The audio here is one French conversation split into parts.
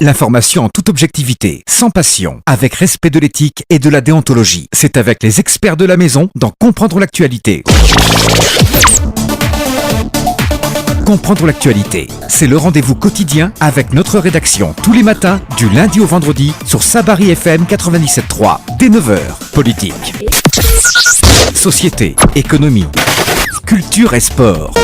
L'information en toute objectivité, sans passion, avec respect de l'éthique et de la déontologie. C'est avec les experts de la maison dans Comprendre l'actualité. Comprendre l'actualité, c'est le rendez-vous quotidien avec notre rédaction tous les matins, du lundi au vendredi, sur Sabari FM 97.3, dès 9h. Politique, société, économie, culture et sport.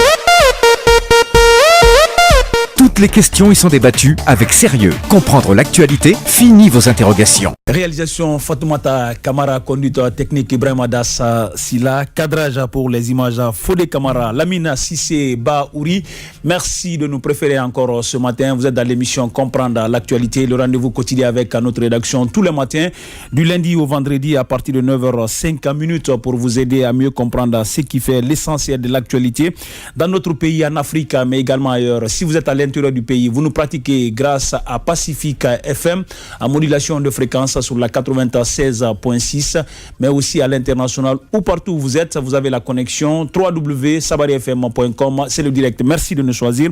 Toutes les questions y sont débattues avec sérieux. Comprendre l'actualité, fini vos interrogations. Réalisation Fatoumata Kamara, conducteur technique Ibrahim Adassa Silla, cadrage pour les images Fodé Kamara, Lamina Sissé Baouri. Merci de nous préférer encore ce matin. Vous êtes dans l'émission Comprendre l'actualité, le rendez-vous quotidien avec notre rédaction tous les matins, du lundi au vendredi à partir de 9h05 pour vous aider à mieux comprendre ce qui fait l'essentiel de l'actualité dans notre pays, en Afrique, mais également ailleurs. Si vous êtes à l'intérieur du pays, vous nous pratiquez grâce à Pacifique FM en modulation de fréquence sur la 96.6, mais aussi à l'international ou partout où vous êtes, vous avez la connexion www.sabarifm.com, c'est le direct. Merci de nous choisir.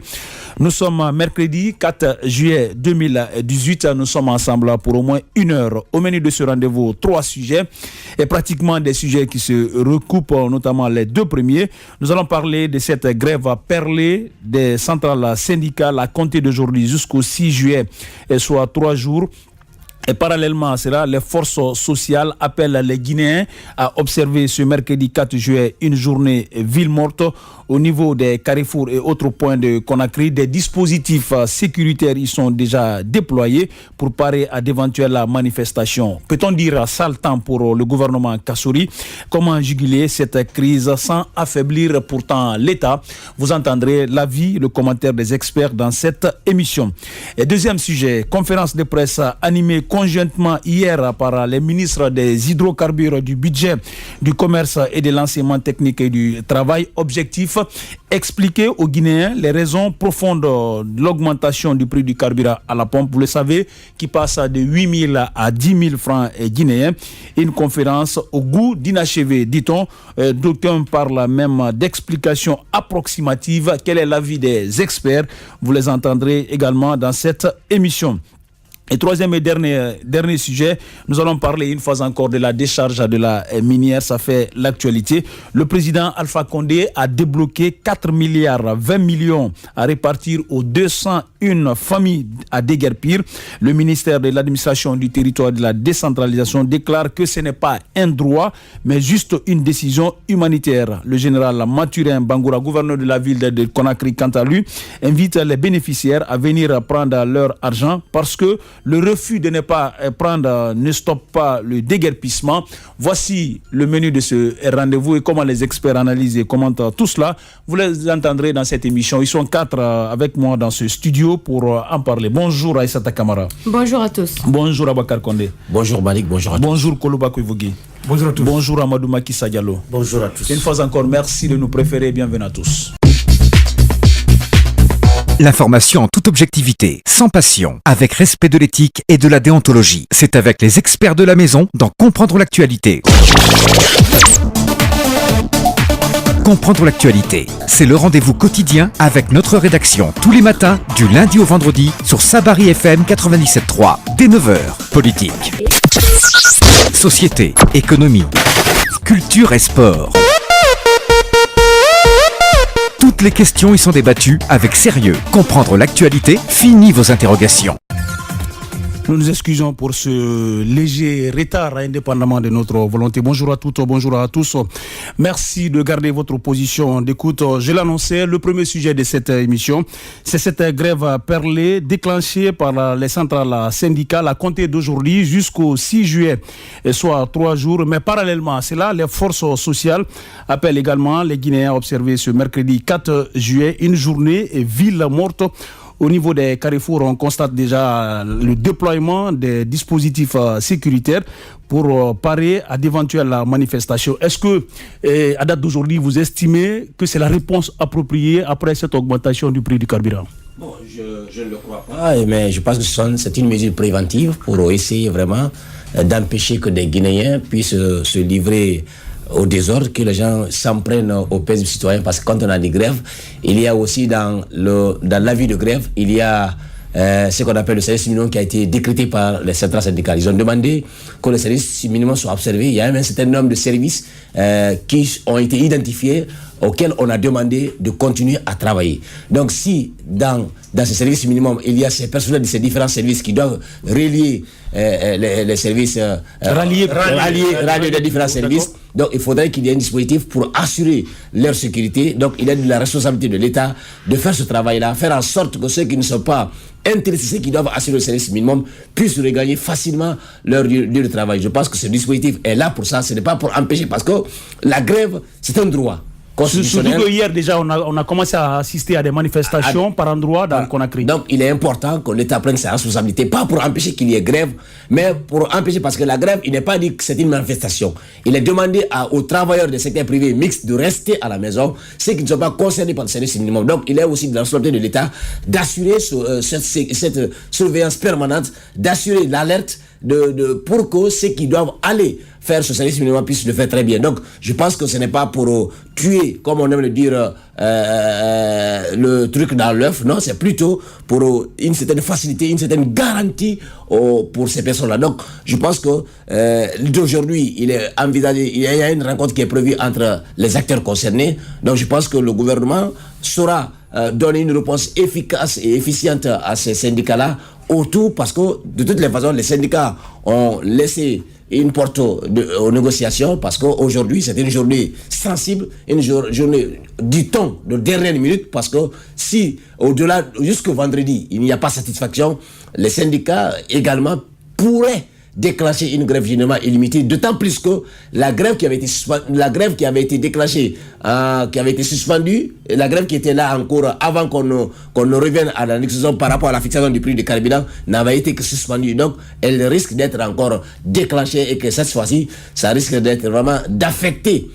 Nous sommes mercredi 4 juillet 2018, nous sommes ensemble pour au moins une heure. Au menu de ce rendez-vous, 3 sujets et pratiquement des sujets qui se recoupent, notamment les 2 premiers. Nous allons parler de cette grève perlée des centrales syndicales à compter d'aujourd'hui jusqu'au 6 juillet, et soit 3 jours. Et parallèlement à cela, les forces sociales appellent les Guinéens à observer ce mercredi 4 juillet une journée ville morte au niveau des carrefours et autres points de Conakry. Des dispositifs sécuritaires y sont déjà déployés pour parer à d'éventuelles manifestations. Peut-on dire sale temps pour le gouvernement Kassouri? Comment juguler cette crise sans affaiblir pourtant l'État? Vous entendrez l'avis, le commentaire des experts dans cette émission. Et deuxième sujet, conférence de presse animée conjointement hier par les ministres des hydrocarbures, du budget, du commerce et de l'enseignement technique et du travail. Objectif, expliquer aux Guinéens les raisons profondes de l'augmentation du prix du carburant à la pompe, vous le savez, qui passe de 8 000 à 10 000 francs guinéens. Une conférence au goût d'inachevé, dit-on. D'aucuns parlent même d'explications approximatives. Quel est l'avis des experts? Vous les entendrez également dans cette émission. Et troisième et dernier sujet, nous allons parler une fois encore de la décharge de la minière, ça fait l'actualité. Le président Alpha Condé a débloqué 4 milliards 20 millions à répartir aux 201 familles à déguerpir. Le ministère de l'administration du territoire et de la décentralisation déclare que ce n'est pas un droit, mais juste une décision humanitaire. Le général Mathurin Bangoura, gouverneur de la ville de Conakry, quant à lui, invite les bénéficiaires à venir prendre leur argent parce que le refus de ne pas prendre ne stoppe pas le déguerpissement. Voici le menu de ce rendez-vous et comment les experts analysent et commentent tout cela. Vous les entendrez dans cette émission. Ils sont 4 avec moi dans ce studio pour en parler. Bonjour Aïssata Kamara. Bonjour à tous. Bonjour Abakar Kondé. Bonjour Malik, bonjour à tous. Bonjour Koloba Koivogi. Bonjour à tous. Bonjour Amadou Makissa Diallo. Bonjour à tous. Une fois encore, merci de nous préférer. Bienvenue à tous. L'information en toute objectivité, sans passion, avec respect de l'éthique et de la déontologie. C'est avec les experts de la maison dans Comprendre l'actualité. Comprendre l'actualité, c'est le rendez-vous quotidien avec notre rédaction tous les matins, du lundi au vendredi, sur Sabari FM 97.3, dès 9h. Politique, société, économie, culture et sport. Toutes les questions y sont débattues avec sérieux. Comprendre l'actualité, fini vos interrogations. Nous nous excusons pour ce léger retard, indépendamment de notre volonté. Bonjour à toutes, bonjour à tous. Merci de garder votre position d'écoute. Je l'annonçais, le premier sujet de cette émission, c'est cette grève perlée déclenchée par les centrales syndicales à compter d'aujourd'hui jusqu'au 6 juillet, soit 3 jours. Mais parallèlement à cela, les forces sociales appellent également les Guinéens à observer ce mercredi 4 juillet une journée ville morte. Au niveau des carrefours, on constate déjà le déploiement des dispositifs sécuritaires pour parer à d'éventuelles manifestations. Est-ce que, à date d'aujourd'hui, vous estimez que c'est la réponse appropriée après cette augmentation du prix du carburant? Bon, je ne le crois pas, mais je pense que c'est une mesure préventive pour essayer vraiment d'empêcher que des Guinéens puissent se livrer au désordre, que les gens s'en prennent aux paisibles citoyens, parce que quand on a des grèves, il y a aussi dans l'avis de grève, il y a ce qu'on appelle le service minimum qui a été décrété par les centrales syndicales. Ils ont demandé que le service minimum soit observé. Il y a même un certain nombre de services qui ont été identifiés, auxquels on a demandé de continuer à travailler. Donc si dans ce service minimum, il y a ces personnels de ces différents services qui doivent relier les services, rallier les différents services, donc il faudrait qu'il y ait un dispositif pour assurer leur sécurité. Donc il est de la responsabilité de l'État de faire ce travail-là, faire en sorte que ceux qui ne sont pas intéressés, ceux qui doivent assurer le service minimum, puissent regagner facilement leur lieu de travail. Je pense que ce dispositif est là pour ça, ce n'est pas pour empêcher, parce que la grève, c'est un droit. Surtout que hier déjà on a commencé à assister à des manifestations par endroits dans Conakry. Donc il est important que l'État prenne ses responsabilités, pas pour empêcher qu'il y ait grève, mais pour empêcher, parce que la grève, il n'est pas dit que c'est une manifestation. Il est demandé aux travailleurs des secteurs privés mixtes de rester à la maison, ceux qui ne sont pas concernés par le service minimum. Donc il est aussi de la responsabilité de l'État d'assurer cette surveillance permanente, d'assurer l'alerte pour que ceux qui doivent aller faire ce service minimum puissent le faire très bien. Donc je pense que ce n'est pas pour tuer, comme on aime le dire, le truc dans l'œuf. Non, c'est plutôt pour une certaine facilité, une certaine garantie pour ces personnes-là. Donc je pense que d'aujourd'hui, il est envisagé, il y a une rencontre qui est prévue entre les acteurs concernés. Donc je pense que le gouvernement saura donner une réponse efficace et efficiente à ces syndicats-là, autour, parce que de toutes les façons, les syndicats ont laissé une porte aux négociations, parce qu'aujourd'hui, c'est une journée sensible, une journée du temps de dernière minute, parce que si, au-delà, jusqu'au vendredi, il n'y a pas satisfaction, les syndicats également pourraient déclencher une grève généralement illimitée, d'autant plus que la grève qui avait été déclenchée, qui avait été suspendue, la grève qui était là en cours avant qu'on ne revienne à la négociation par rapport à la fixation du prix du carburant, n'avait été que suspendue. Donc elle risque d'être encore déclenchée, et que cette fois-ci, ça risque d'être vraiment d'affecter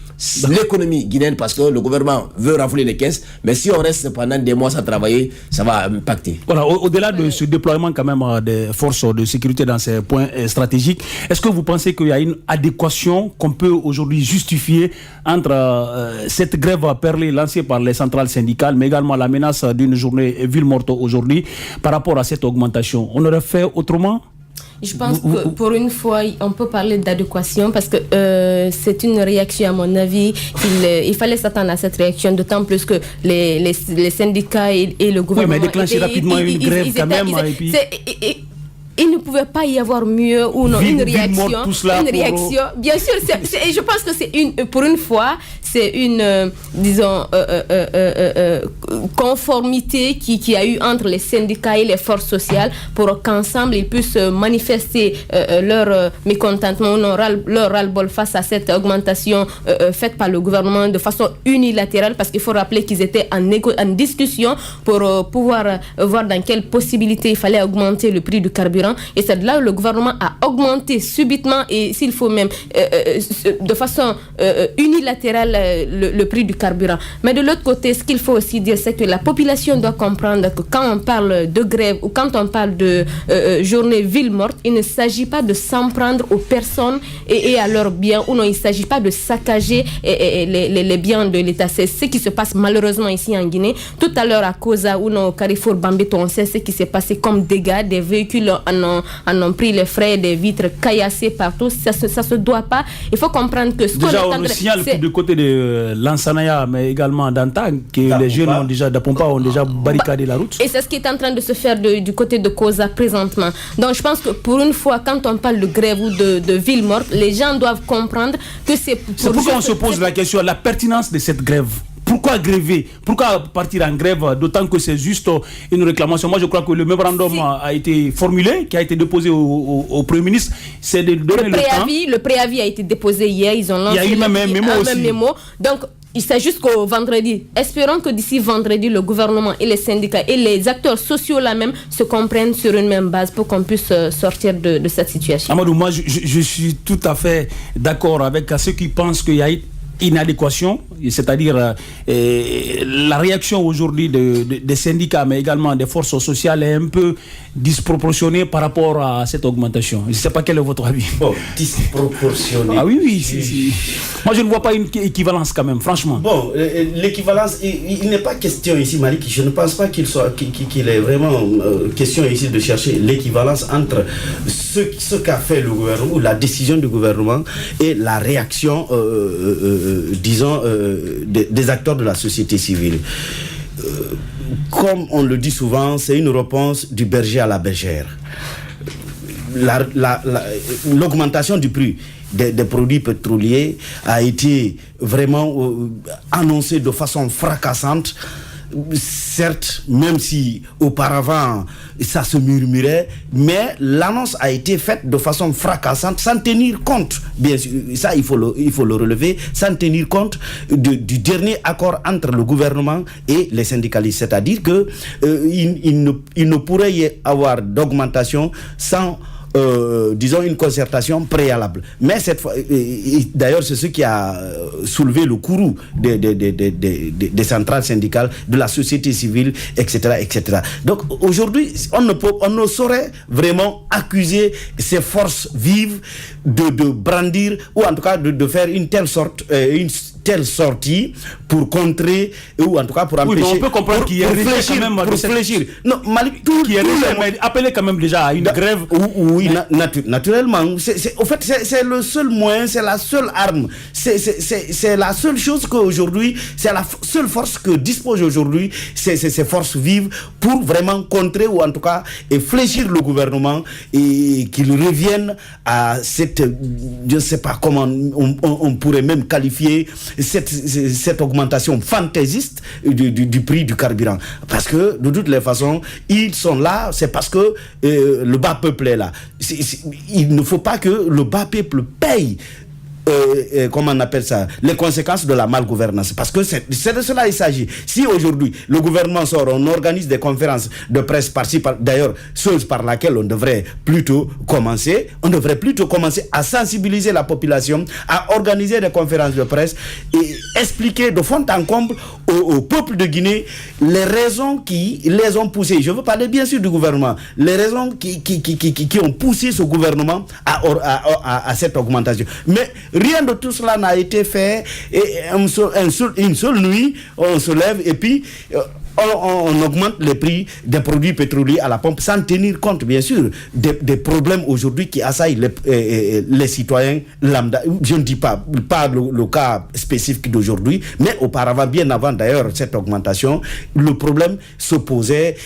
l'économie guinéenne, parce que le gouvernement veut renflouer les caisses, mais si on reste pendant des mois sans travailler, ça va impacter. Voilà, au-delà de ce déploiement quand même des forces de sécurité dans ces points stratégiques, est-ce que vous pensez qu'il y a une adéquation qu'on peut aujourd'hui justifier entre cette grève perlée lancée par les centrales syndicales, mais également la menace d'une journée ville morte aujourd'hui, par rapport à cette augmentation? On aurait fait autrement? Je pense que pour une fois, on peut parler d'adéquation, parce que c'est une réaction, à mon avis, il fallait s'attendre à cette réaction, d'autant plus que les syndicats et le gouvernement... Oui, mais déclencher rapidement une grève quand même. Il ne pouvait pas y avoir mieux ou non, une réaction. Bien sûr, je pense que pour une fois, c'est une, disons, conformité qui a eu entre les syndicats et les forces sociales, pour qu'ensemble ils puissent manifester leur mécontentement, leur ras-le-bol face à cette augmentation faite par le gouvernement de façon unilatérale, parce qu'il faut rappeler qu'ils étaient en discussion pour pouvoir voir dans quelle possibilité il fallait augmenter le prix du carburant. Et c'est là où le gouvernement a augmenté subitement, et s'il faut même de façon unilatérale, le prix du carburant. Mais de l'autre côté, ce qu'il faut aussi dire, c'est que la population doit comprendre que quand on parle de grève ou quand on parle de journée ville morte, il ne s'agit pas de s'en prendre aux personnes et à leurs biens, ou non, il ne s'agit pas de saccager les biens de l'État. C'est ce qui se passe malheureusement ici en Guinée. Tout à l'heure, à Koza ou non, au Carrefour Bambeto, on sait ce qui s'est passé comme dégâts. Des véhicules en ont pris les frais, des vitres caillassées partout. Ça se doit pas. Il faut comprendre que ce déjà, on signale que du côté de Lansanaya, mais également d'Antang, que les jeunes d'Apompa ont déjà barricadé la route. Et c'est ce qui est en train de se faire du côté de Koza présentement. Donc je pense que pour une fois, quand on parle de grève ou de ville morte, les gens doivent comprendre que c'est pourquoi on se pose la question, la pertinence de cette grève. Pourquoi gréver? Pourquoi partir en grève, d'autant que c'est juste une réclamation? Moi, je crois que le mémorandum a été formulé, qui a été déposé au Premier ministre. C'est de donner le temps. Le préavis a été déposé hier. Ils ont lancé il y a eu même un mémo aussi. Donc, c'est jusqu'au vendredi. Espérons que d'ici vendredi, le gouvernement et les syndicats et les acteurs sociaux là même se comprennent sur une même base pour qu'on puisse sortir de cette situation. Amadou, moi, je suis tout à fait d'accord avec ceux qui pensent qu'il y a inadéquation, c'est-à-dire la réaction aujourd'hui des syndicats, mais également des forces sociales est un peu disproportionnée par rapport à cette augmentation. Je ne sais pas quel est votre avis. Bon, disproportionnée. Ah oui. Moi, je ne vois pas une équivalence quand même, franchement. Bon, l'équivalence, il n'est pas question ici, Malik, je ne pense pas qu'il est vraiment question ici de chercher l'équivalence entre ce qu'a fait le gouvernement, ou la décision du gouvernement, et la réaction, disons, des acteurs de la société civile. Comme on le dit souvent, c'est une réponse du berger à la bergère. L'augmentation du prix des produits pétroliers a été vraiment annoncée de façon fracassante. Certes, même si auparavant ça se murmurait, mais l'annonce a été faite de façon fracassante, sans tenir compte, bien sûr, ça il faut le relever, sans tenir compte du dernier accord entre le gouvernement et les syndicalistes. C'est-à-dire que il ne pourrait y avoir d'augmentation sans disons une concertation préalable. Mais cette fois, d'ailleurs c'est ce qui a soulevé le courroux des centrales syndicales, de la société civile, etc., etc. Donc aujourd'hui, on ne saurait vraiment accuser ces forces vives de brandir, ou en tout cas de faire une telle sortie pour contrer, ou en tout cas pour empêcher. Oui, on peut comprendre qu'il y a réfléchir quand même, pour réfléchir. Non, Malik, qui est appelé quand même déjà à une grève. Oui, naturellement. Au fait, c'est le seul moyen, c'est la seule arme, c'est la seule chose qu'aujourd'hui, c'est la seule force que disposent aujourd'hui ces forces vives pour vraiment contrer, ou en tout cas fléchir le gouvernement, et qu'il revienne à cette, je ne sais pas comment on pourrait même qualifier cette augmentation fantaisiste du prix du carburant. Parce que de toutes les façons, ils sont là, c'est parce que le bas peuple est là. Il ne faut pas que le bas peuple paye comment on appelle ça, les conséquences de la malgouvernance, parce que c'est de cela il s'agit. Si aujourd'hui le gouvernement sort, on organise des conférences de presse par-ci, d'ailleurs chose par laquelle on devrait plutôt commencer à sensibiliser la population, à organiser des conférences de presse et expliquer de fond en comble au peuple de Guinée les raisons qui les ont poussés. Je veux parler bien sûr du gouvernement, les raisons qui ont poussé ce gouvernement à cette augmentation. Mais rien de tout cela n'a été fait, et une seule nuit, on se lève et puis on augmente les prix des produits pétroliers à la pompe, sans tenir compte, bien sûr, des problèmes aujourd'hui qui assaillent les citoyens lambda. Je ne dis pas le cas spécifique d'aujourd'hui, mais auparavant, bien avant d'ailleurs cette augmentation, le problème se posait.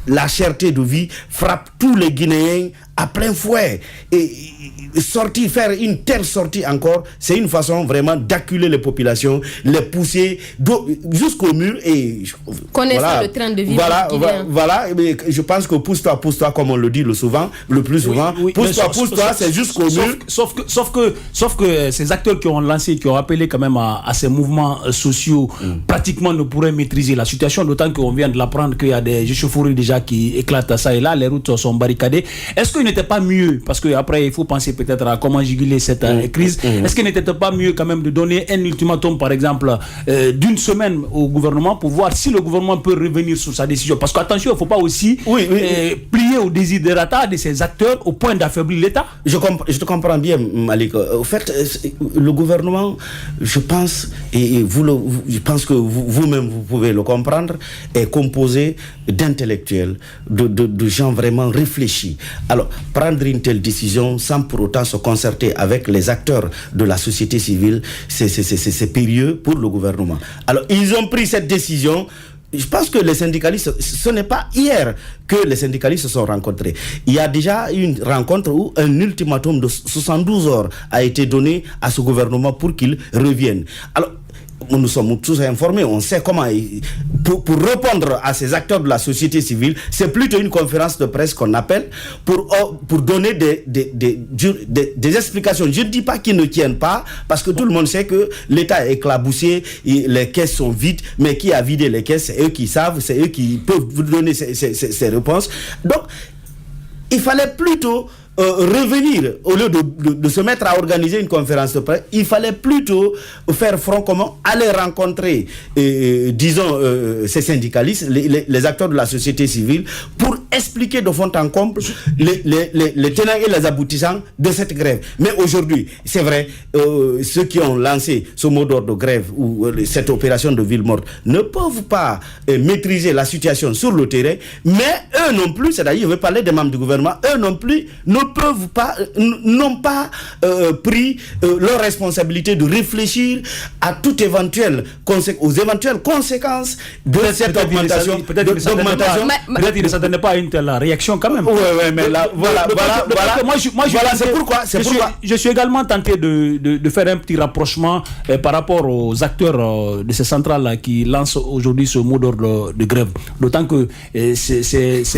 La cherté de vie frappe tous les Guinéens à plein fouet. Et faire une telle sortie encore, c'est une façon vraiment d'acculer les populations, les pousser jusqu'au mur. Et connaissant le train de vie. Voilà, je pense que pousse-toi, comme on le dit le plus souvent. Pousse-toi, c'est jusqu'au mur. Sauf que ces acteurs qui ont appelé quand même à ces mouvements sociaux, pratiquement ne pourraient maîtriser la situation, d'autant qu'on vient de l'apprendre qu'il y a des échauffourées déjà qui éclatent à ça et là, les routes sont barricadées. Est-ce qu'il n'était pas mieux, parce qu'après il faut penser peut-être à comment juguler cette crise, est-ce qu'il n'était pas mieux quand même de donner un ultimatum, par exemple, d'une semaine au gouvernement pour voir si le gouvernement peut revenir sur sa décision? Parce qu'attention, il ne faut pas aussi plier au désirata de ces acteurs au point d'affaiblir l'État. Je te comprends bien, Malik. Au fait, le gouvernement, je pense, et je pense que vous-même vous pouvez le comprendre, est composé d'intellectuels, de gens vraiment réfléchis. Alors, prendre une telle décision sans pour autant se concerter avec les acteurs de la société civile, c'est périlleux pour le gouvernement. Alors, ils ont pris cette décision. Je pense que les syndicalistes, ce n'est pas hier que les syndicalistes se sont rencontrés. Il y a déjà une rencontre où un ultimatum de 72 heures a été donné à ce gouvernement pour qu'il revienne. Alors, nous sommes tous informés, on sait comment. Pour répondre à ces acteurs de la société civile, c'est plutôt une conférence de presse qu'on appelle pour donner des explications. Je ne dis pas qu'ils ne tiennent pas, parce que tout le monde sait que l'État est éclaboussé, les caisses sont vides, mais qui a vidé les caisses, c'est eux qui savent, c'est eux qui peuvent vous donner ces réponses. Donc, il fallait plutôt revenir, au lieu de se mettre à organiser une conférence de presse, il fallait plutôt faire front commun, aller rencontrer, disons, ces syndicalistes, les acteurs de la société civile, pour expliquer de fond en comble les tenants et les aboutissants de cette grève. Mais aujourd'hui, c'est vrai, ceux qui ont lancé ce mot d'ordre de grève ou cette opération de ville morte ne peuvent pas maîtriser la situation sur le terrain, mais eux non plus, c'est-à-dire, je veux parler des membres du gouvernement, eux non plus n'ont pas pris leur responsabilité de réfléchir à toute éventuelle aux éventuelles conséquences de cette augmentation. Peut-être qu'ils ne s'attendaient pas à une telle réaction quand même. Oui, mais là, voilà. C'est pourquoi. Je suis également tenté de faire un petit rapprochement par rapport aux acteurs de ces centrales qui lancent aujourd'hui ce mot d'ordre de grève. D'autant que c'est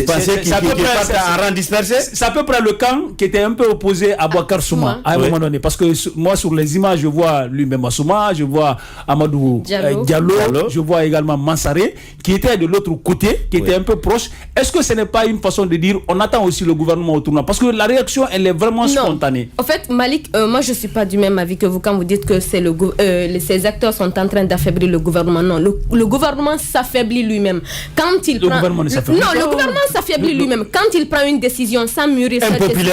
à peu près le camp qui était un peu opposé à Boubacar Souma à un moment donné. Parce que moi, sur les images, je vois lui-même Souma, je vois Amadou Diallo, je vois également Mansaré, qui était de l'autre côté, qui était un peu proche. Est-ce que ce n'est pas une façon de dire on attend aussi le gouvernement au tournant? Parce que la réaction, elle est vraiment spontanée. En fait, Malik, moi, je ne suis pas du même avis que vous quand vous dites que ces acteurs sont en train d'affaiblir le gouvernement. Non, le gouvernement s'affaiblit lui-même. Le gouvernement s'affaiblit lui-même. Quand il prend une décision sans mûrir cette décision,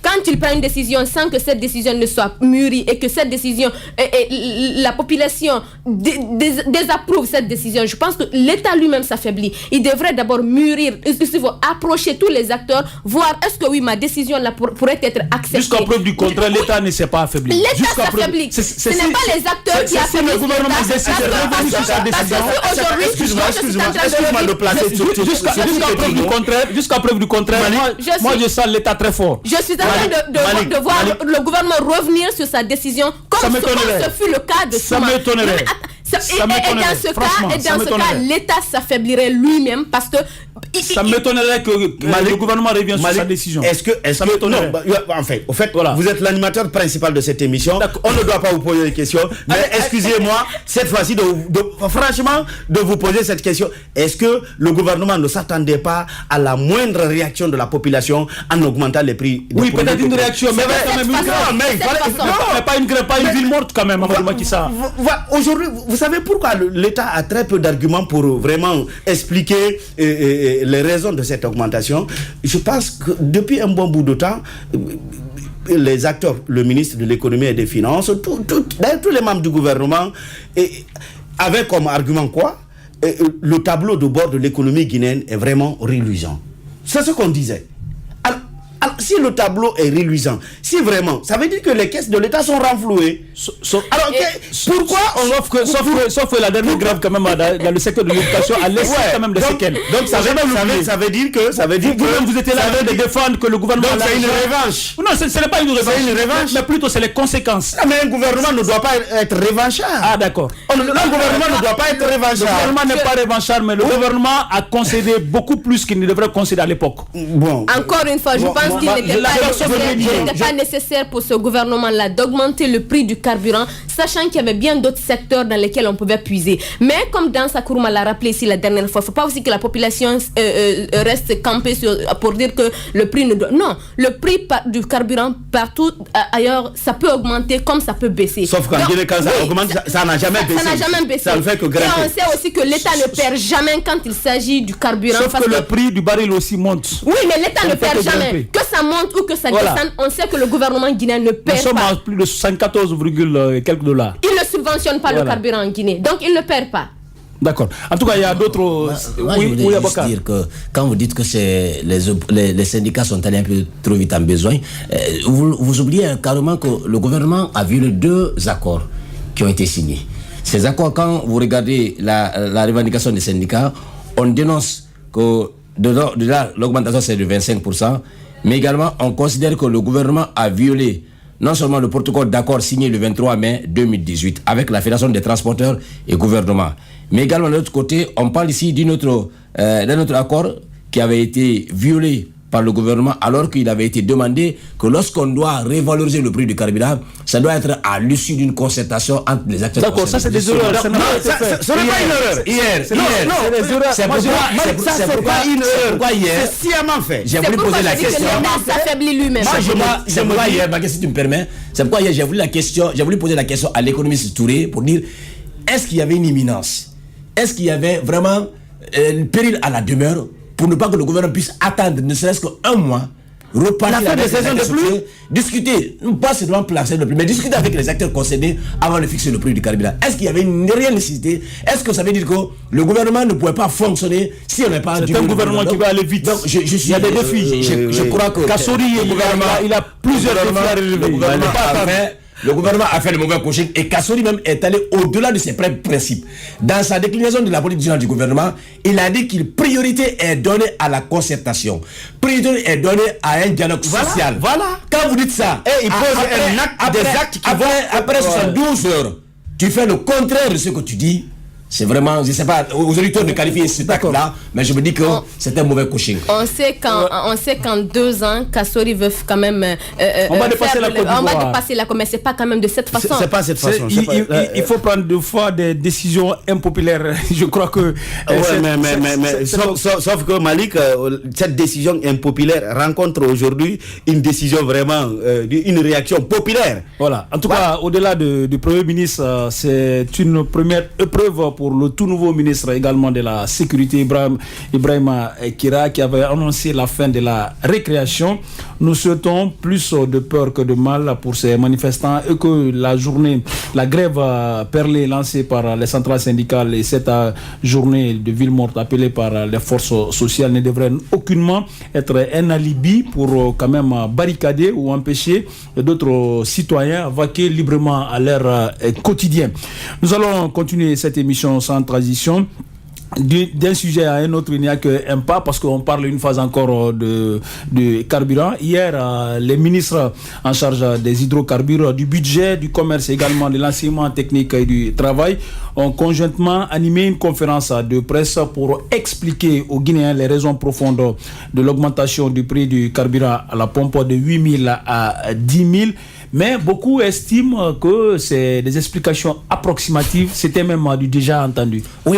quand il prend une décision sans que cette décision ne soit mûrie et que cette décision, la population désapprouve cette décision, je pense que l'État lui-même s'affaiblit. Il devrait d'abord mûrir, il faut approcher tous les acteurs, voir est-ce que oui, ma décision là pourrait être acceptée. Jusqu'à preuve du contraire, l'État ne s'est pas affaibli. L'État s'affaiblit. Ce n'est pas les acteurs qui affaiblissent l'État. Le gouvernement décide de revenir sur sa décision. Excuse-moi de placer jusqu'à preuve du contraire, moi je sens l'État très fort. Je suis en train de voir le gouvernement revenir sur sa décision comme ce fut le cas de Souma. Ça m'étonnerait. Et dans ce cas, l'État s'affaiblirait lui-même parce que ça m'étonnerait que le gouvernement revienne sur sa décision. Ça m'étonnerait. Au fait, vous êtes l'animateur principal de cette émission. On ne doit pas vous poser des questions. Mais excusez-moi, cette fois-ci, franchement, de vous poser cette question. Est-ce que le gouvernement ne s'attendait pas à la moindre réaction de la population en augmentant les prix? Oui, peut-être une réaction, mais quand même une grève. Pas une ville morte quand même. Aujourd'hui, vous savez pourquoi l'État a très peu d'arguments pour vraiment expliquer les raisons de cette augmentation. Je pense que depuis un bon bout de temps, les acteurs, le ministre de l'économie et des finances, tous les membres du gouvernement avaient comme argument quoi? Le tableau de bord de l'économie guinéenne est vraiment reluisant. C'est ce qu'on disait. Alors, si le tableau est reluisant, si vraiment, ça veut dire que les caisses de l'État sont renflouées. Pourquoi sauf que la dernière grève quand même dans le secteur de l'éducation a laissé quand même des séquelles. Donc ça veut dire que vous étiez là de défendre que le gouvernement. Donc c'est une revanche. Non, ce n'est pas une revanche. C'est une revanche, mais plutôt c'est les conséquences. Mais un gouvernement ne doit pas être revanchard. Ah d'accord. Le gouvernement ne doit pas être revanchard. Le gouvernement n'est pas revanchard, mais le gouvernement a concédé beaucoup plus qu'il ne devrait concéder à l'époque. Bon. Encore une fois, je pense qu'il n'était pas nécessaire pour ce gouvernement-là d'augmenter le prix du carburant, sachant qu'il y avait bien d'autres secteurs dans lesquels on pouvait puiser. Mais comme Dan Sakourma l'a rappelé ici la dernière fois, il ne faut pas aussi que la population reste campée pour dire que le prix ne doit... Non, le prix du carburant partout ailleurs, ça peut augmenter comme ça peut baisser. Sauf qu'en Guinée, quand ça augmente, ça n'a jamais baissé. Ça n'a jamais baissé. Ça ne fait que grimper. Et on sait aussi que l'État ne perd jamais quand il s'agit du carburant. Sauf que le prix du baril aussi monte. Oui, mais l'État ne perd jamais. Que ça monte ou que ça descende, on sait que le gouvernement guinéen ne perd pas. Nous sommes à plus de 74, quelques dollars. Il ne subventionne pas le carburant en Guinée, donc il ne perd pas. D'accord. En tout cas, il y a d'autres... Je voulais juste dire que quand vous dites que les syndicats sont allés un peu trop vite en besoin, vous oubliez carrément que le gouvernement a vu les 2 accords qui ont été signés. Ces accords, quand vous regardez la revendication des syndicats, on dénonce que l'augmentation c'est de 25%, mais également on considère que le gouvernement a violé non seulement le protocole d'accord signé le 23 mai 2018 avec la Fédération des transporteurs et gouvernement, mais également de l'autre côté, on parle ici d'un autre accord qui avait été violé par le gouvernement, alors qu'il avait été demandé que lorsqu'on doit revaloriser le prix du carburant, ça doit être à l'issue d'une concertation entre les acteurs. D'accord, ça c'est des erreurs. Ce n'est pas une erreur. Hier, c'est pourquoi une erreur. Hier, c'est sciemment fait. J'ai voulu poser la question. S'affaiblit lui-même. C'est pourquoi hier, si tu me permets, c'est pourquoi hier j'ai voulu poser la question à l'économiste Touré pour dire, est-ce qu'il y avait une imminence? Est-ce qu'il y avait vraiment un péril à la demeure pour ne pas que le gouvernement puisse attendre ne serait-ce qu'un mois, repartir la fin des saisons de pluie, discuter, pas seulement placer de pluie, mais discuter avec les acteurs concernés avant de fixer le prix du carburant. Est-ce qu'il y avait une réelle nécessité? Est-ce que ça veut dire que le gouvernement ne pouvait pas fonctionner si on n'est pas... C'est un gouvernement qui va aller vite. Donc, il y a des défis. Je crois que... Kassori, il a plusieurs défis à relever. Le gouvernement a fait le mauvais coaching et Kassori même est allé au-delà de ses principes. Dans sa déclinaison de la politique générale du gouvernement, il a dit qu'il priorité est donnée à la concertation. Priorité est donnée à un dialogue social. Voilà. Quand vous dites ça, et il pose des actes qui après 72 heures, tu fais le contraire de ce que tu dis. C'est vraiment, je ne sais pas, aux auditeurs de qualifier ce acte-là, mais je me dis que c'est un mauvais coaching. On sait qu'en 2 ans, Kassori veut quand même... on va dépasser la Côte d'Ivoire. On va dépasser la Côte, mais ce n'est pas quand même de cette façon. C'est pas cette façon. Il faut prendre deux fois des décisions impopulaires. Je crois que... Sauf que Malik, cette décision impopulaire rencontre aujourd'hui une décision vraiment, une réaction populaire. Voilà. En tout cas, au-delà du Premier ministre, c'est une première épreuve pour le tout nouveau ministre également de la sécurité, Ibrahima Kira, qui avait annoncé la fin de la récréation. Nous souhaitons plus de peur que de mal pour ces manifestants et que la grève perlée lancée par les centrales syndicales et cette journée de ville morte appelée par les forces sociales ne devrait aucunement être un alibi pour quand même barricader ou empêcher d'autres citoyens vaquer librement à leur quotidien. Nous allons continuer cette émission sans transition. D'un sujet à un autre, il n'y a qu'un pas parce qu'on parle une phase encore de carburant. Hier, les ministres en charge des hydrocarbures, du budget, du commerce et également de l'enseignement technique et du travail ont conjointement animé une conférence de presse pour expliquer aux Guinéens les raisons profondes de l'augmentation du prix du carburant à la pompe de 8 000 à 10 000. Mais beaucoup estiment que c'est des explications approximatives. C'était même du déjà entendu. Oui,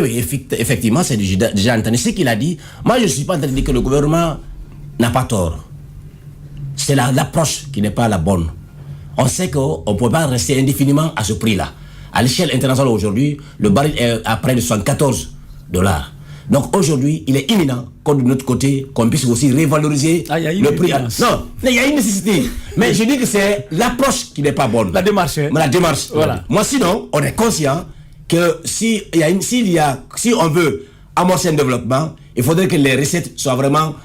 effectivement, c'est déjà entendu. Ce qu'il a dit, moi je ne suis pas en train de dire que le gouvernement n'a pas tort. C'est l'approche qui n'est pas la bonne. On sait qu'on ne peut pas rester indéfiniment à ce prix-là. À l'échelle internationale aujourd'hui, le baril est à près de $74. Donc aujourd'hui, il est imminent, comme de notre côté, qu'on puisse aussi revaloriser le prix. Non, il y a une nécessité. Mais je dis que c'est l'approche qui n'est pas bonne. La démarche. La démarche. Voilà. Moi, sinon, on est conscient que si on veut amorcer un développement, il faudrait que les recettes soient vraiment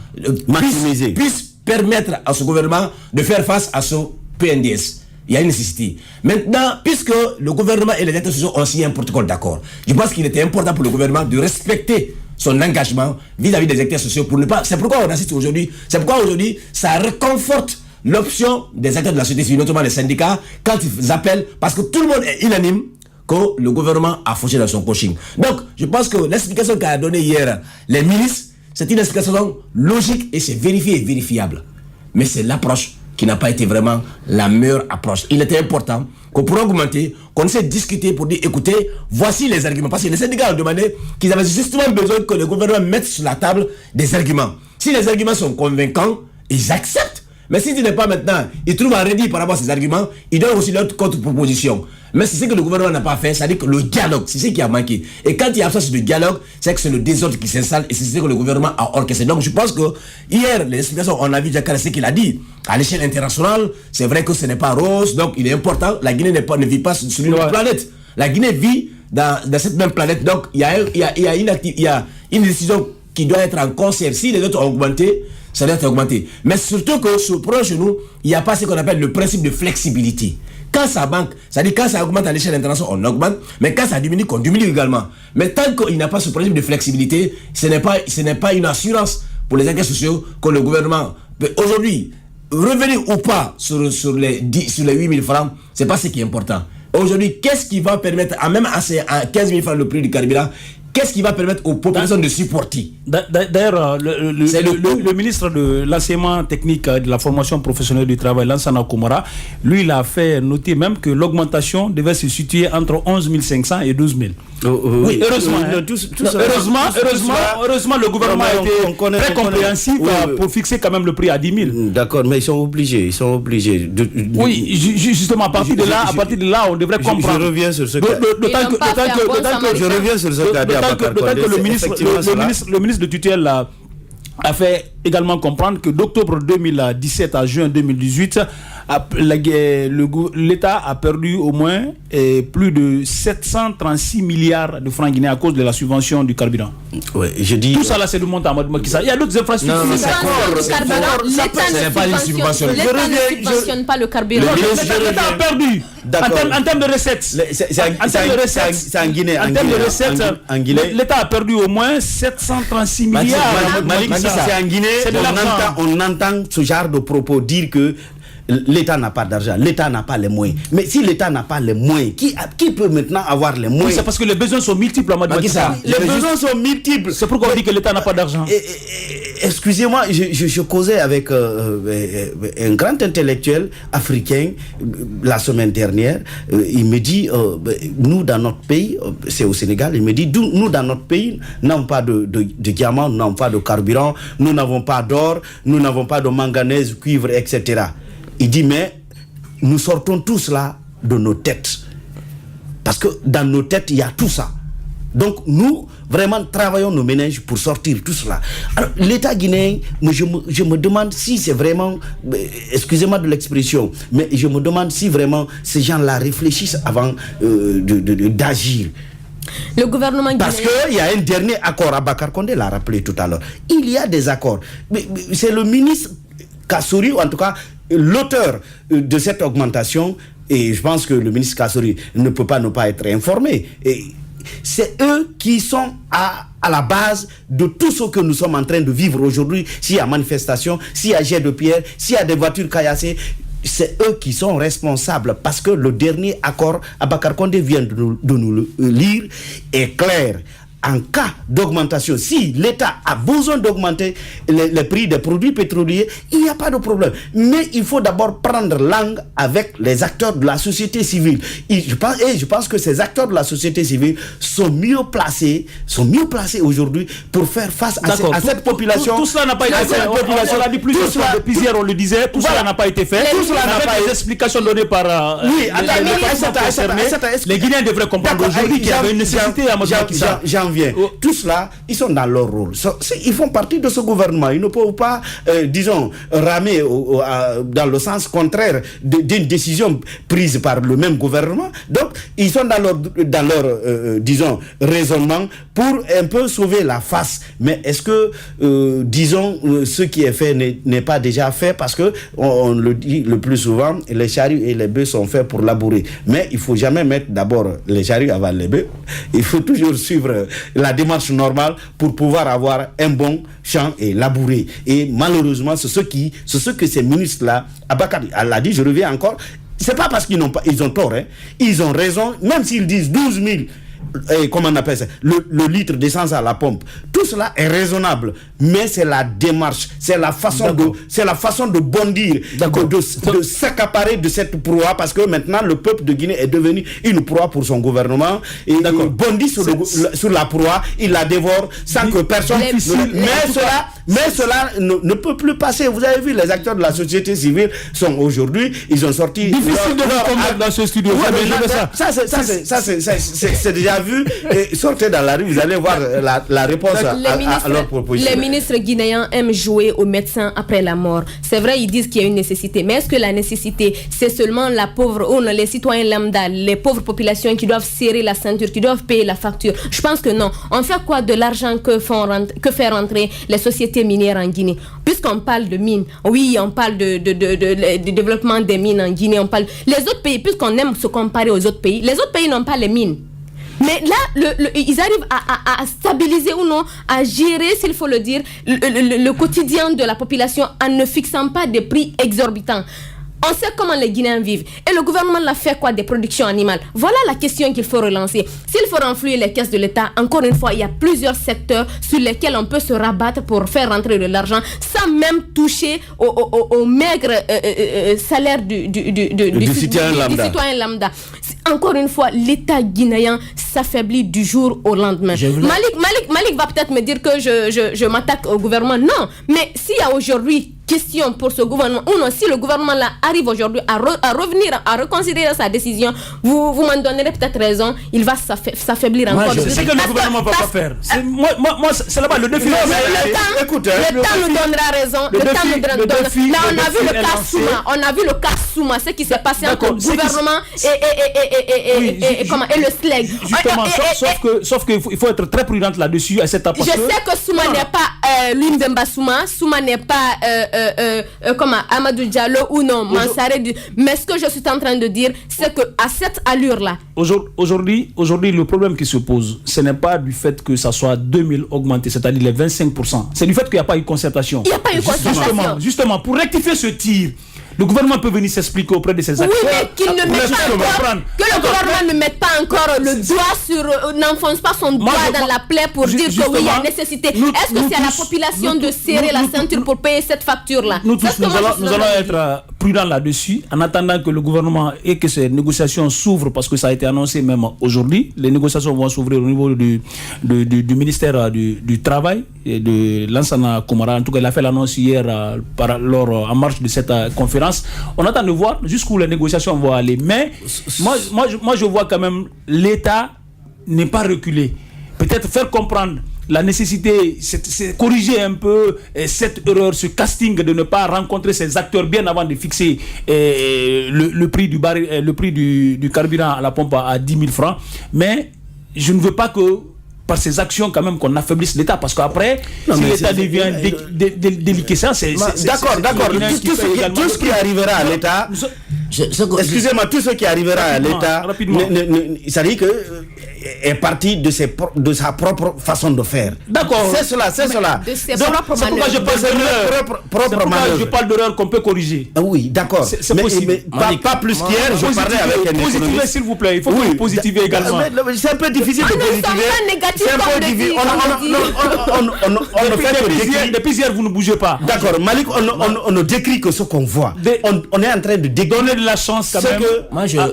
maximisées, puissent permettre à ce gouvernement de faire face à ce PNDS. Il y a une nécessité. Maintenant, puisque le gouvernement et les acteurs sociaux ont signé un protocole d'accord, je pense qu'il était important pour le gouvernement de respecter son engagement vis-à-vis des acteurs sociaux pour ne pas... C'est pourquoi on assiste aujourd'hui. C'est pourquoi aujourd'hui, ça réconforte l'option des acteurs de la société civile, notamment les syndicats, quand ils appellent, parce que tout le monde est unanime que le gouvernement a fauché dans son coaching. Donc, je pense que l'explication qu'a donnée hier les ministres, c'est une explication logique et c'est vérifié et vérifiable. Mais c'est l'approche qui n'a pas été vraiment la meilleure approche. Il était important qu'on pourrait augmenter, qu'on essaie de discuter pour dire, écoutez, voici les arguments. Parce que les syndicats ont demandé qu'ils avaient justement besoin que le gouvernement mette sur la table des arguments. Si les arguments sont convaincants, ils acceptent. Mais si tu n'es pas maintenant, ils trouvent un rédit par rapport à ces arguments, ils donnent aussi leur contre-proposition. Mais c'est ce que le gouvernement n'a pas fait, c'est-à-dire que le dialogue, c'est ce qui a manqué. Et quand il y a absence de dialogue, c'est que c'est le désordre qui s'installe et c'est ce que le gouvernement a orchestré. Donc je pense que hier, les explications, on a vu Jacques ce qu'il a dit. À l'échelle internationale, c'est vrai que ce n'est pas rose, donc il est important. La Guinée ne vit pas sur une autre planète. La Guinée vit dans cette même planète. Donc il y a une décision qui doit être en concert. Si les autres ont augmenté, ça doit être augmenté. Mais surtout que sur le projet chez nous, il n'y a pas ce qu'on appelle le principe de flexibilité. Quand ça manque, c'est-à-dire quand ça augmente à l'échelle internationale, on augmente, mais quand ça diminue, on diminue également. Mais tant qu'il n'y a pas ce principe de flexibilité, ce n'est pas une assurance pour les acteurs sociaux que le gouvernement peut aujourd'hui revenir ou pas sur les 8 000 francs, c'est pas ce qui est important. Aujourd'hui, qu'est-ce qui va permettre, même à 15 000 francs le prix du carburant, qu'est-ce qui va permettre aux populations de supporter? D'ailleurs, le ministre de l'enseignement technique de la formation professionnelle du travail, Lansana Koumara, lui, il a fait noter même que l'augmentation devait se situer entre 11 500 et 12 000. Oui, heureusement, heureusement, le gouvernement a été très compréhensif pour fixer quand même le prix à 10 000. D'accord, mais ils sont obligés. Oui, justement, à partir de là, on devrait comprendre. Je reviens sur ce que le ministre de tutelle a fait également comprendre que d'octobre 2017 à juin 2018, l'État a perdu au moins plus de 736 milliards de francs guinéens à cause de la subvention du carburant. Ouais, je dis, tout ça là, c'est le montant. Il y a d'autres infrastructures. Non, l'État ne subventionne pas le carburant. L'État a perdu. En termes de recettes. C'est en Guinée. En termes de recettes, l'État a perdu au moins 736 milliards. C'est en Guinée, on entend ce genre de propos dire que l'État n'a pas d'argent, l'État n'a pas les moyens. Mais si l'État n'a pas les moyens, qui peut maintenant avoir les moyens? Oui, c'est parce que les besoins sont multiples. Les besoins sont multiples. C'est pourquoi on dit que l'État n'a pas d'argent. Excusez-moi, je causais avec un grand intellectuel africain la semaine dernière. Il me dit, nous dans notre pays, c'est au Sénégal, il me dit, nous dans notre pays, nous n'avons pas de diamants, nous n'avons pas de carburant, nous n'avons pas d'or, nous n'avons pas de manganèse, cuivre, etc. Il dit, mais nous sortons tout cela de nos têtes. Parce que dans nos têtes, il y a tout ça. Donc nous, vraiment, travaillons nos méninges pour sortir tout cela. Alors, l'État guinéen, je me demande si c'est vraiment, excusez-moi de l'expression, mais je me demande si vraiment ces gens-là réfléchissent avant d'agir. Le gouvernement guinéen... Parce qu'il y a un dernier accord, Abakar Condé l'a rappelé tout à l'heure. Il y a des accords. Mais c'est le ministre Kassouri, ou en tout cas l'auteur de cette augmentation, et je pense que le ministre Kassouri ne peut pas ne pas être informé. Et c'est eux qui sont à la base de tout ce que nous sommes en train de vivre aujourd'hui. S'il y a manifestation, s'il y a jet de pierre, s'il y a des voitures caillassées, c'est eux qui sont responsables, parce que le dernier accord, Abakar Condé vient de nous le lire, est clair. En cas d'augmentation, si l'État a besoin d'augmenter les prix des produits pétroliers, il n'y a pas de problème. Mais il faut d'abord prendre langue avec les acteurs de la société civile. Je pense que ces acteurs de la société civile sont mieux placés aujourd'hui pour faire face à cette population. Tout cela n'a pas été fait. On l'a dit plusieurs fois, depuis hier on le disait, tout cela n'a pas été fait. Tout cela n'a pas été. Les explications données par les Guinéens devraient comprendre aujourd'hui qu'il y avait une nécessité à vient. Tout cela, ils sont dans leur rôle. Ils font partie de ce gouvernement. Ils ne peuvent pas, disons, ramer dans le sens contraire d'une décision prise par le même gouvernement. Donc, ils sont dans leur disons, raisonnement pour un peu sauver la face. Mais est-ce que, disons, ce qui est fait n'est pas déjà fait? Parce que, on le dit le plus souvent, les charrues et les bœufs sont faits pour labourer. Mais il ne faut jamais mettre d'abord les charrues avant les bœufs. Il faut toujours suivre la démarche normale pour pouvoir avoir un bon champ et labourer. Et malheureusement, c'est ce que ces ministres-là, Abakar l'a dit, je reviens encore, c'est pas parce qu'ils ont tort, hein. Ils ont raison, même s'ils disent 12 000, comment on appelle ça, le litre d'essence à la pompe. Tout cela est raisonnable, mais c'est la démarche, c'est la façon de bondir, de s'accaparer de cette proie, parce que maintenant le peuple de Guinée est devenu une proie pour son gouvernement, et il bondit sur la proie, il la dévore sans que personne... Mais cela ne peut plus passer. Vous avez vu, les acteurs de la société civile sont aujourd'hui, ils ont sorti... Difficile de vous combattre dans ce studio. C'est déjà vu. Et sortez dans la rue, vous allez voir la réponse à leur proposition. Les ministres guinéens aiment jouer aux médecins après la mort. C'est vrai, ils disent qu'il y a une nécessité. Mais est-ce que la nécessité, c'est seulement la pauvre, ou les citoyens lambda, les pauvres populations qui doivent serrer la ceinture, qui doivent payer la facture? Je pense que non. On fait quoi de l'argent que fait rentrer les sociétés minières en Guinée? Puisqu'on parle de mines, oui, on parle de développement des mines en Guinée, on parle... Les autres pays, puisqu'on aime se comparer aux autres pays, les autres pays n'ont pas les mines. Mais là, ils arrivent à stabiliser ou non, à gérer, s'il faut le dire, le quotidien de la population en ne fixant pas des prix exorbitants. On sait comment les Guinéens vivent. Et le gouvernement l'a fait quoi? Des productions animales. Voilà la question qu'il faut relancer. S'il faut renflouer les caisses de l'État, encore une fois, il y a plusieurs secteurs sur lesquels on peut se rabattre pour faire rentrer de l'argent sans même toucher au maigre salaire du citoyen lambda. Encore une fois, l'État guinéen s'affaiblit du jour au lendemain. Malik va peut-être me dire que je m'attaque au gouvernement. Non, mais s'il y a aujourd'hui question pour ce gouvernement, ou non, si le gouvernement là arrive aujourd'hui à revenir, à reconsidérer sa décision, vous m'en donnerez peut-être raison, il va s'affaiblir encore. C'est ce que le gouvernement ne va pas faire. Moi, c'est là-bas le défi. Le temps nous donnera raison. Le temps nous donnera raison. Là, on a vu le cas Souma. On a vu le cas Souma, ce qui s'est passé entre le gouvernement et le SLEG. Sauf qu'il faut être très prudent là-dessus à cette étape. Je sais que Souma n'est pas Lumbemba Souma. Souma n'est pas comme Amadou Diallo ou non Mansare. Mais ce que je suis en train de dire, c'est que à cette allure-là. Aujourd'hui, le problème qui se pose, ce n'est pas du fait que ça soit 2000 augmenté, c'est-à-dire les 25%. C'est du fait qu'il n'y a pas eu concertation. Il n'y a pas eu concertation. Justement, pour rectifier ce tir, le gouvernement peut venir s'expliquer auprès de ses acteurs. Oui, mais qu'il ne mette pas encore, que le gouvernement ne mette pas encore le doigt sur, n'enfonce pas son doigt dans la plaie pour dire que oui, il y a nécessité. Est-ce que c'est à la population de serrer la ceinture pour payer cette facture-là? Nous allons être prudents là-dessus, en attendant que le gouvernement et que ces négociations s'ouvrent, parce que ça a été annoncé même aujourd'hui. Les négociations vont s'ouvrir au niveau du ministère du Travail et de Lansana Komara. En tout cas, il a fait l'annonce hier en marge de cette conférence. On attend de voir jusqu'où les négociations vont aller. Mais moi je vois quand même l'État n'est pas reculé. Peut-être faire comprendre la nécessité, c'est corriger un peu cette erreur, ce casting de ne pas rencontrer ces acteurs bien avant de fixer le prix du carburant à la pompe à 10 000 francs. Mais je ne veux pas que par ces actions quand même qu'on affaiblisse l'État, parce qu'après si l'État devient déliquescent, c'est d'accord, tout ce qui arrivera à l'État, excusez-moi, tout ce qui arrivera à l'État, ça dit que est parti de sa propre façon de faire. D'accord. C'est cela. C'est pourquoi je parle d'erreur qu'on peut corriger. Oui, d'accord. C'est possible. Mais pas plus qu'hier, je parlais avec un économiste. Positiver, s'il vous plaît. Il faut que vous positiver également. C'est un peu difficile de positiver. C'est un peu difficile. On ne fait que décrire. Depuis hier, vous ne bougez pas. D'accord. Malik, on ne décrit que ce qu'on voit. On est en train de donner de la chance quand même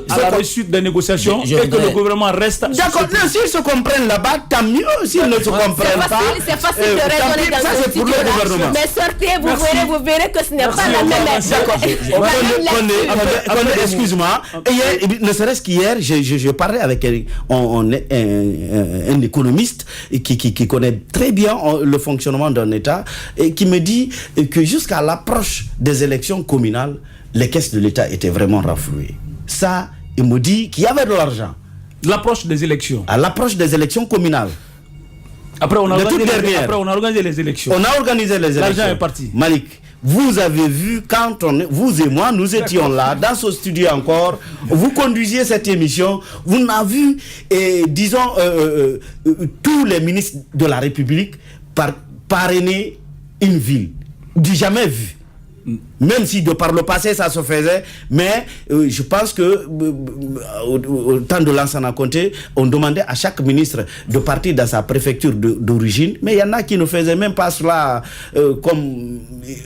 à la réussite des négociations et que le gouvernement reste. D'accord. S'ils se comprennent là-bas, tant mieux. S'ils ne se comprennent pas, c'est facile de raisonner dans ce studio-là. Mais sortez, vous verrez que ce n'est pas la même. Excuse-moi. Ne serait-ce qu'hier, je parlais avec un économiste qui connaît très bien le fonctionnement d'un État et qui me dit que jusqu'à l'approche des élections communales, les caisses de l'État étaient vraiment renflouées. Ça, il me dit qu'il y avait de l'argent. L'approche des élections. À l'approche des élections communales. Après, on a organisé les élections. On a organisé les élections. L'argent est parti. Malik, vous avez vu quand vous et moi, nous étions là, dans ce studio encore, vous conduisiez cette émission, vous n'avez vu, disons, tous les ministres de la République parrainer une ville. Du jamais vu. Même si de par le passé ça se faisait, mais je pense que au temps de Lansana Conté, on demandait à chaque ministre de partir dans sa préfecture d'origine, mais il y en a qui ne faisaient même pas cela comme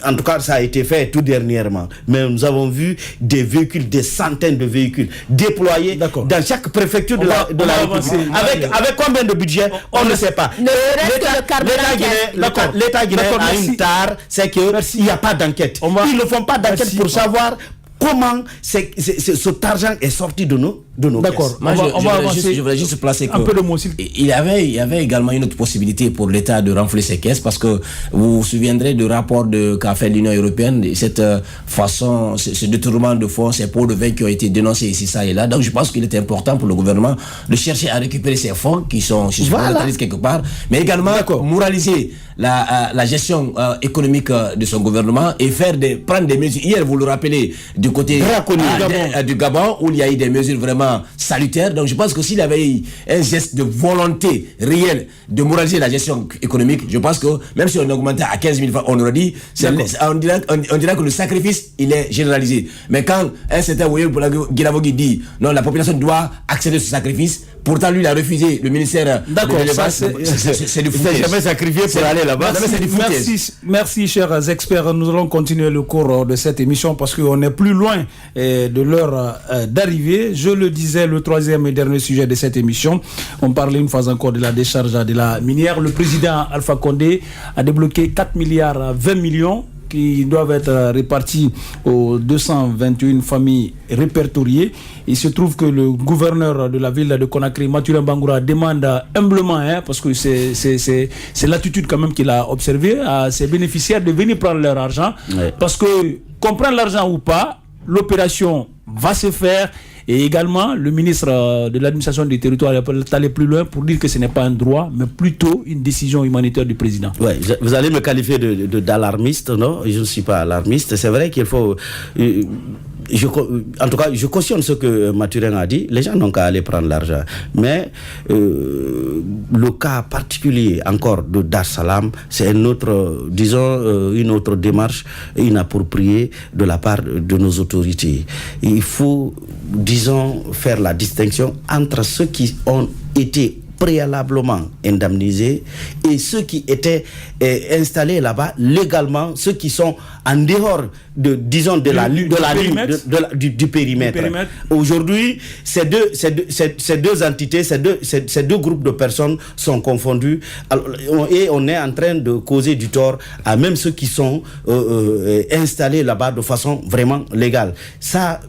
en tout cas ça a été fait tout dernièrement. Mais nous avons vu des véhicules, des centaines de véhicules déployés dans chaque préfecture de la République. Avec combien de budget, on ne sait pas. L'État guinéen a une tare, c'est qu'il n'y a pas d'enquête. Ils ne font pas d'enquête pour savoir comment cet argent est sorti de nos D'accord. Je voudrais juste placer un peu de mots. Il y avait également une autre possibilité pour l'État de renflouer ses caisses, parce que vous vous souviendrez du rapport qu'a fait l'Union européenne, cette façon, ce détournement de fonds, ces pots de vin qui ont été dénoncés ici, ça et là. Donc je pense qu'il est important pour le gouvernement de chercher à récupérer ces fonds qui sont suspendues quelque part, mais également moraliser la gestion économique de son gouvernement et prendre des mesures. Hier, vous le rappelez, du du côté du Gabon, où il y a eu des mesures vraiment salutaires. Donc je pense que s'il y avait eu un geste de volonté réelle de moraliser la gestion économique, je pense que même si on augmentait à 15 000 francs, on aurait dit, on dirait que le sacrifice, il est généralisé. Mais quand un certain Woyel Guilavogui dit, non, la population doit accéder ce sacrifice, pourtant lui il a refusé le ministère de l'élevage, c'est du foutage. Il ne s'est jamais sacrifié pour aller là-bas. Merci chers experts, nous allons continuer le cours de cette émission parce qu'on est plus loin de l'heure d'arrivée. Je le disais, le troisième et dernier sujet de cette émission, on parlait une fois encore de la décharge de la minière. Le président Alpha Condé a débloqué 4 milliards 20 millions qui doivent être répartis aux 221 familles répertoriées. Il se trouve que le gouverneur de la ville de Conakry, Mathurin Bangoura, demande humblement, parce que c'est l'attitude quand même qu'il a observé, à ses bénéficiaires de venir prendre leur argent. Ouais. Parce que, qu'on prenne l'argent ou pas, l'opération va se faire. Et également, le ministre de l'administration du territoire est allé plus loin pour dire que ce n'est pas un droit, mais plutôt une décision humanitaire du président. Ouais, vous allez me qualifier d'alarmiste, non? Je ne suis pas alarmiste. C'est vrai qu'il faut... en tout cas, je cautionne ce que Mathurin a dit. Les gens n'ont qu'à aller prendre l'argent. Mais le cas particulier encore de Dar Salam, c'est une autre démarche inappropriée de la part de nos autorités. Il faut, disons, faire la distinction entre ceux qui ont été préalablement indemnisés et ceux qui étaient installés là-bas légalement, ceux qui sont en dehors du périmètre. Aujourd'hui, ces deux entités, ces deux groupes de personnes sont confondus et on est en train de causer du tort à même ceux qui sont installés là-bas de façon vraiment légale. Ça,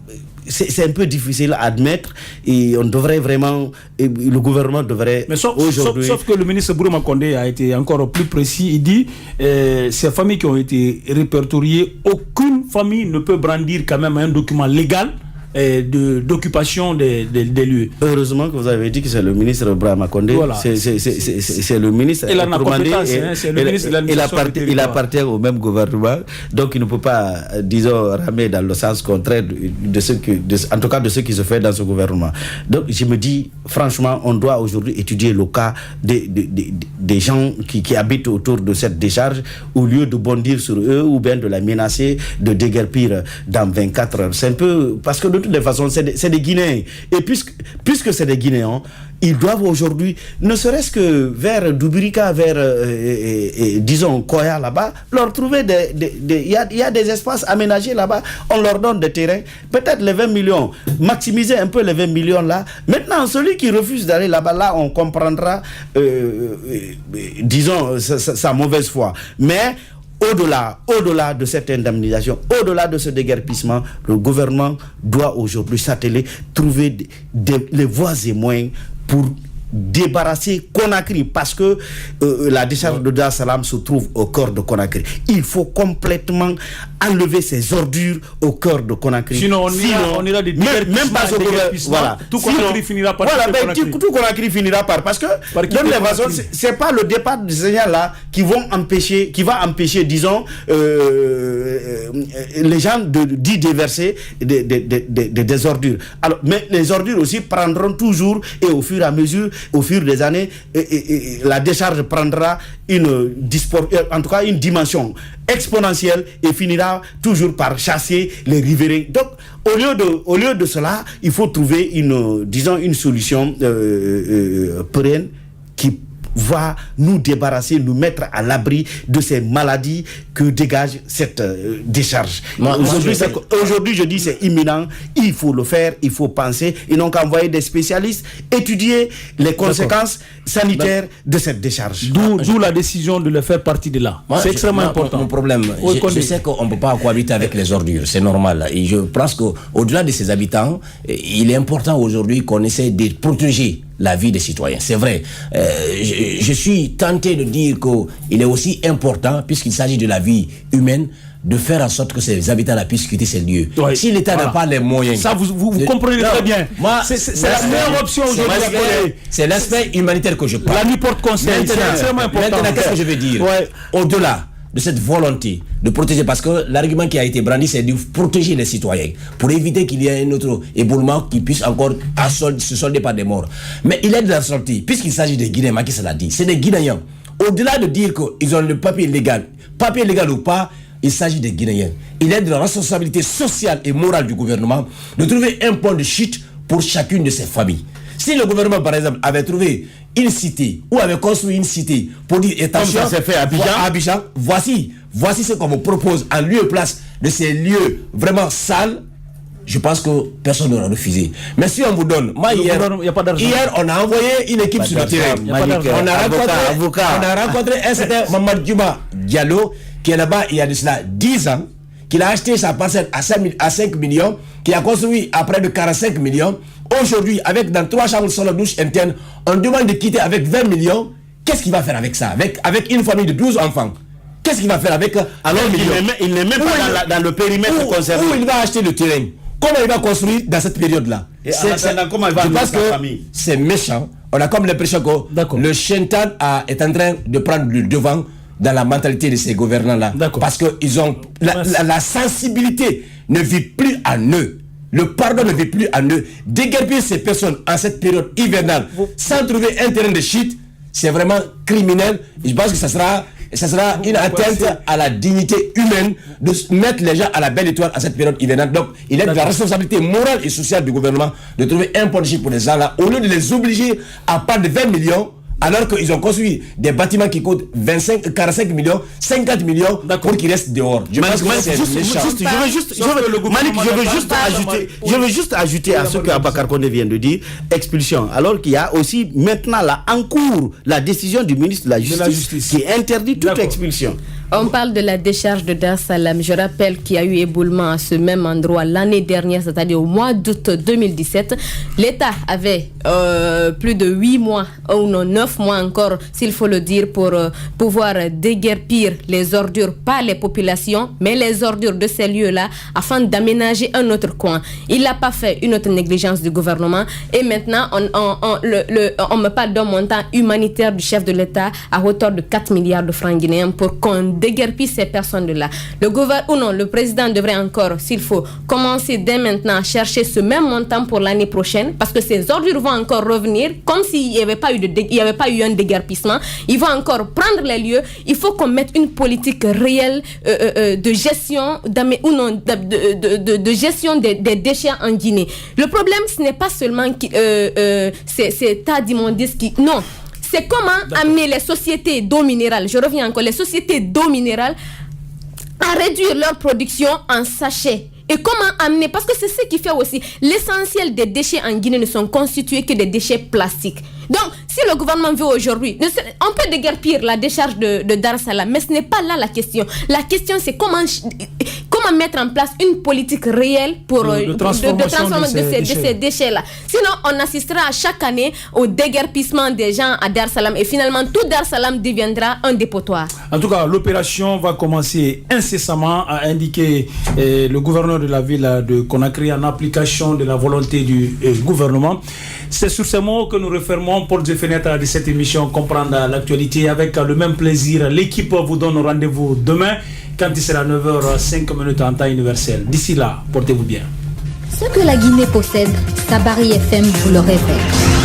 c'est un peu difficile à admettre et on devrait vraiment, le gouvernement devrait aujourd'hui... Sauf que le ministre Bourama Condé a été encore plus précis. Il dit ces familles qui ont été répertoriées, aucune famille ne peut brandir quand même un document légal d'occupation des lieux. Heureusement que vous avez dit que c'est le ministre Bourama Condé. Voilà. C'est le ministre. Il a la compétence, c'est le ministre de l'administration. Il appartient au même gouvernement, donc il ne peut pas, disons, ramer dans le sens contraire en tout cas de ce qui se fait dans ce gouvernement. Donc je me dis, franchement, on doit aujourd'hui étudier le cas des gens qui habitent autour de cette décharge, au lieu de bondir sur eux ou bien de la menacer, de déguerpir dans 24 heures. C'est un peu... Parce que de toutes les façons, c'est des Guinéens. Et puisque c'est des Guinéens, ils doivent aujourd'hui, ne serait-ce que vers Doubirika, vers, disons, Koya là-bas, leur trouver il y a des espaces aménagés là-bas, on leur donne des terrains, peut-être les 20 millions, maximiser un peu les 20 millions là. Maintenant, celui qui refuse d'aller là-bas, là, on comprendra, disons, sa mauvaise foi. Mais au-delà de cette indemnisation, au-delà de ce déguerpissement, le gouvernement doit aujourd'hui s'atteler, trouver les voies et moyens pour débarrasser Conakry, parce que la décharge de Dar Salam se trouve au cœur de Conakry. Il faut complètement enlever ces ordures au cœur de Conakry. Sinon on ira des même pas au voilà. Tout Conakry finira par tout Conakry finira par, parce que de toute façon, c'est pas le départ de ces gens-là qui va empêcher, disons, les gens d'y déverser des ordures. Alors, mais les ordures aussi prendront toujours, et au fur et à mesure, au fur des années, la décharge prendra une dimension exponentielle et finira toujours par chasser les riverains. Donc, au lieu de cela, il faut trouver une solution pérenne qui va nous débarrasser, nous mettre à l'abri de ces maladies que dégage cette décharge. Aujourd'hui, je dis c'est imminent, il faut le faire, il faut penser, et donc envoyer des spécialistes étudier les conséquences sanitaires de cette décharge. D'où la décision de le faire partie de là. C'est extrêmement important. Mon problème, je sais qu'on ne peut pas cohabiter avec les ordures, c'est normal. Et je pense qu'au-delà de ces habitants, il est important aujourd'hui qu'on essaie de protéger la vie des citoyens. C'est vrai. Je suis tenté de dire qu'il est aussi important, puisqu'il s'agit de la vie humaine, de faire en sorte que ces habitants-là puissent quitter ces lieux. Ouais, si l'État n'a pas les moyens... Ça, vous comprenez très bien. C'est la meilleure option aujourd'hui. C'est l'aspect humanitaire que je parle. La nuit porte conseil. C'est extrêmement important. Maintenant, qu'est-ce que je veux dire? Au-delà, de cette volonté de protéger, parce que l'argument qui a été brandi, c'est de protéger les citoyens, pour éviter qu'il y ait un autre éboulement qui puisse encore se solder par des morts. Mais il est de la sortie, puisqu'il s'agit des Guinéens, Macky Sall l'a dit, c'est des Guinéens. Au-delà de dire qu'ils ont le papier légal ou pas, il s'agit des Guinéens. Il est de la responsabilité sociale et morale du gouvernement de trouver un point de chute pour chacune de ces familles. Si le gouvernement, par exemple, avait trouvé une cité ou avait construit une cité pour dire attention, comme ça s'est fait à Abidjan, voici ce qu'on vous propose en lieu et place de ces lieux vraiment sales, je pense que personne n'aura refusé. Mais si on vous donne, moi hier, on a envoyé une équipe sur le terrain. On a rencontré un certain Mamadou Djuma Diallo qui est là-bas il y a de cela 10 ans, qui a acheté sa parcelle à 5 millions, qui a construit à près de 45 millions. Aujourd'hui, dans 3 chambres sur la douche interne, on demande de quitter avec 20 millions. Qu'est-ce qu'il va faire avec ça, avec une famille de 12 enfants? Qu'est-ce qu'il va faire avec alors il n'est même pas dans le périmètre concerné. Où il va acheter le terrain? Comment il va construire dans cette période-là? Comment il va nourrir sa famille? C'est méchant. On a comme l'impression que le Shentan est en train de prendre le devant dans la mentalité de ces gouvernants-là. Parce que la sensibilité ne vit plus en eux. Le pardon ne vit plus en eux. Déguerpir ces personnes en cette période hivernale sans trouver un terrain de chute, c'est vraiment criminel. Je pense que ça sera une atteinte à la dignité humaine de mettre les gens à la belle étoile à cette période hivernale. Donc, il est de la responsabilité morale et sociale du gouvernement de trouver un point de chute pour les gens là, au lieu de les obliger à part de 20 millions, alors qu'ils ont construit des bâtiments qui coûtent 45 millions, 50 millions pour qu'ils restent dehors. Je veux juste ajouter à ce que Abakar Condé vient de dire, expulsion. Alors qu'il y a aussi maintenant là en cours la décision du ministre de la Justice qui interdit toute expulsion. On parle de la décharge de Dar Salam. Je rappelle qu'il y a eu éboulement à ce même endroit l'année dernière, c'est-à-dire au mois d'août 2017. L'État avait plus de 8 mois, ou non 9 mois encore, s'il faut le dire, pour pouvoir déguerpir les ordures, pas les populations, mais les ordures de ces lieux-là, afin d'aménager un autre coin. Il n'a pas fait, une autre négligence du gouvernement. Et maintenant, on me parle d'un montant humanitaire du chef de l'État à hauteur de 4 milliards de francs guinéens pour qu'on déguerpir ces personnes-là. Le président devrait encore, s'il faut, commencer dès maintenant à chercher ce même montant pour l'année prochaine, parce que ces ordures vont encore revenir, comme s'il n'y avait pas eu un déguerpissement. Il va encore prendre les lieux. Il faut qu'on mette une politique réelle de gestion, de gestion des déchets en Guinée. Le problème, ce n'est pas seulement ces tas d'immondices qui... Non. C'est comment amener les sociétés d'eau minérale, je reviens encore, les sociétés d'eau minérale à réduire leur production en sachets. Et comment amener, parce que c'est ce qui fait aussi, l'essentiel des déchets en Guinée ne sont constitués que des déchets plastiques. Donc, si le gouvernement veut aujourd'hui, on peut déguerpir la décharge de Dar Salam, mais ce n'est pas là la question. La question, c'est comment mettre en place une politique réelle pour de transformation de ces déchets-là. Sinon, on assistera à chaque année au déguerpissement des gens à Dar Salam et finalement, tout Dar Salam deviendra un dépotoir. En tout cas, l'opération va commencer incessamment, a indiqué le gouverneur de la ville de Conakry en application de la volonté du gouvernement. C'est sur ces mots que nous refermons portes et fenêtres de cette émission Comprendre l'actualité avec le même plaisir. L'équipe vous donne rendez-vous demain quand il sera 9h05 en temps universel. D'ici là, portez-vous bien. Ce que la Guinée possède, Sabari FM vous le révèle.